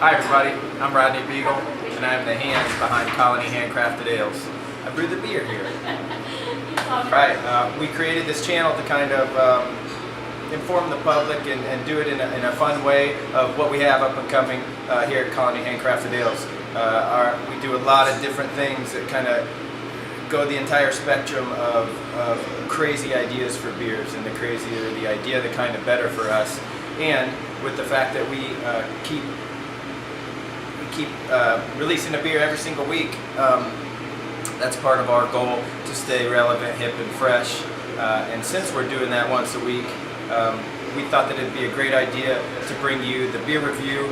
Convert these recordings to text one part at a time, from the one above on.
Hi everybody, I'm Rodney Beagle, and I'm the hands behind Colony Handcrafted Ales. I brew the beer here. Right, we created this channel to kind of inform the public and do it in a fun way of what we have up and coming here at Colony Handcrafted Ales. We do a lot of different things that kind of go the entire spectrum of crazy ideas for beers, and the crazier the idea, the kind of better for us. And with the fact that we keep releasing a beer every single week, that's part of our goal to stay relevant, hip, and fresh. And since we're doing that once a week, we thought that it'd be a great idea to bring you the beer review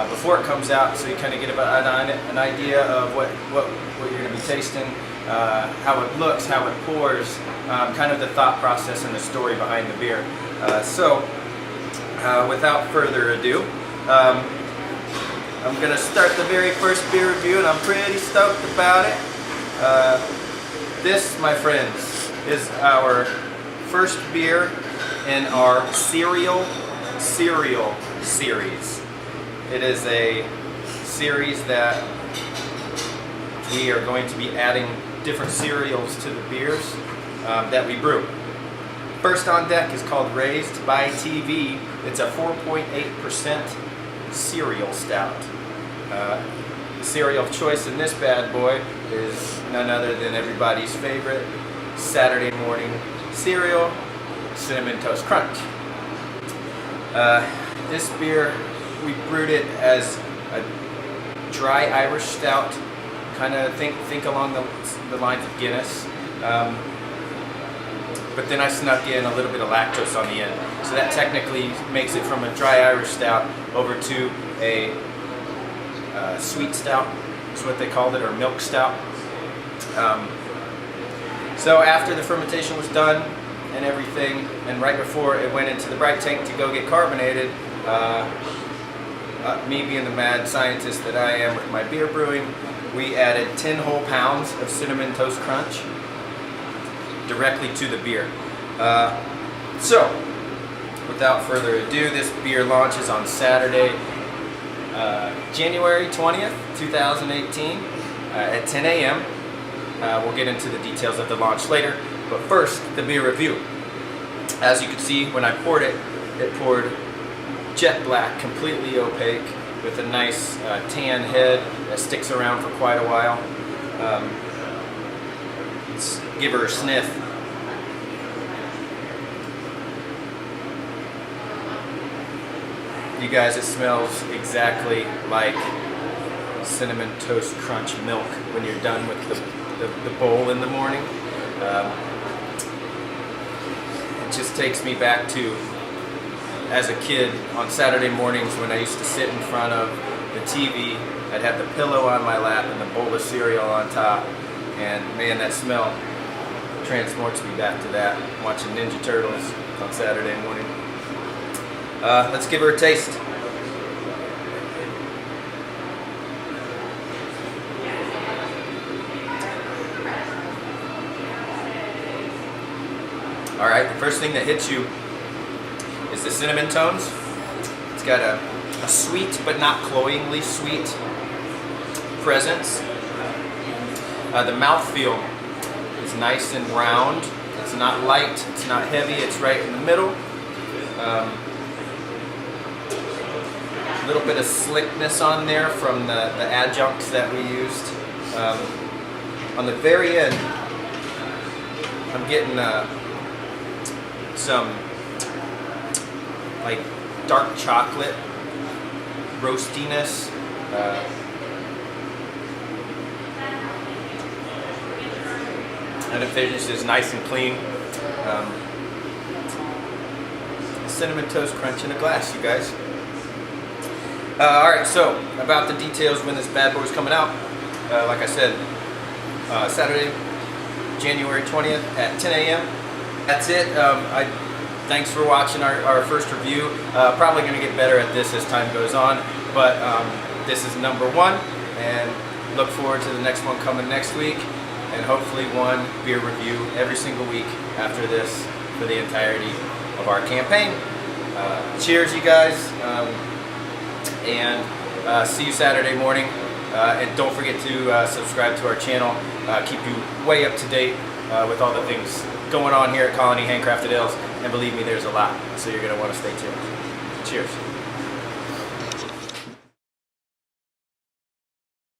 before it comes out, so you kind of get an idea of what you're going to be tasting, how it looks, how it pours, kind of the thought process and the story behind the beer. Without further ado, I'm going to start the very first beer review, and I'm pretty stoked about it. This, my friends, is our first beer in our cereal series. It is a series that we are going to be adding different cereals to the beers that we brew. First on deck is called Raised by TV. It's a 4.8% cereal stout. The cereal of choice in this bad boy is none other than everybody's favorite Saturday morning cereal, Cinnamon Toast Crunch. This beer, we brewed it as a dry Irish stout, kind of think along the lines of Guinness. But then I snuck in a little bit of lactose on the end. So that technically makes it from a dry Irish stout over to a sweet stout, is what they called it, or milk stout. So after the fermentation was done and everything, and right before it went into the bright tank to go get carbonated, me being the mad scientist that I am with my beer brewing, we added 10 whole pounds of Cinnamon Toast Crunch directly to the beer. So, without further ado, this beer launches on Saturday, January 20th, 2018 at 10 a.m. We'll get into the details of the launch later, but first, the beer review. As you can see, when I poured it, it poured jet black, completely opaque, with a nice tan head that sticks around for quite a while. Let's give her a sniff. You guys, it smells exactly like Cinnamon Toast Crunch milk when you're done with the bowl in the morning. It just takes me back to, as a kid, on Saturday mornings when I used to sit in front of the TV. I'd have the pillow on my lap and the bowl of cereal on top, and man, that smell transports me back to that, watching Ninja Turtles on Saturday morning. Let's give her a taste. Alright, the first thing that hits you is the cinnamon tones. It's got a sweet but not cloyingly sweet presence. The mouthfeel is nice and round. It's not light, it's not heavy, it's right in the middle. A little bit of slickness on there from the adjuncts that we used. On the very end, I'm getting some like dark chocolate roastiness. And it finishes nice and clean. Cinnamon Toast Crunch in a glass, you guys. Alright, so about the details when this bad boy is coming out. Like I said, Saturday, January 20th at 10 a.m. That's it. Thanks for watching our first review. Probably going to get better at this as time goes on, but this is number one, and look forward to the next one coming next week, and hopefully one beer review every single week after this for the entirety of our campaign. Cheers, you guys, and See you Saturday morning. And don't forget to subscribe to our channel. Keep you way up to date with all the things going on here at Colony Handcrafted Ales. And believe me, there's a lot. So you're going to want to stay tuned. Cheers.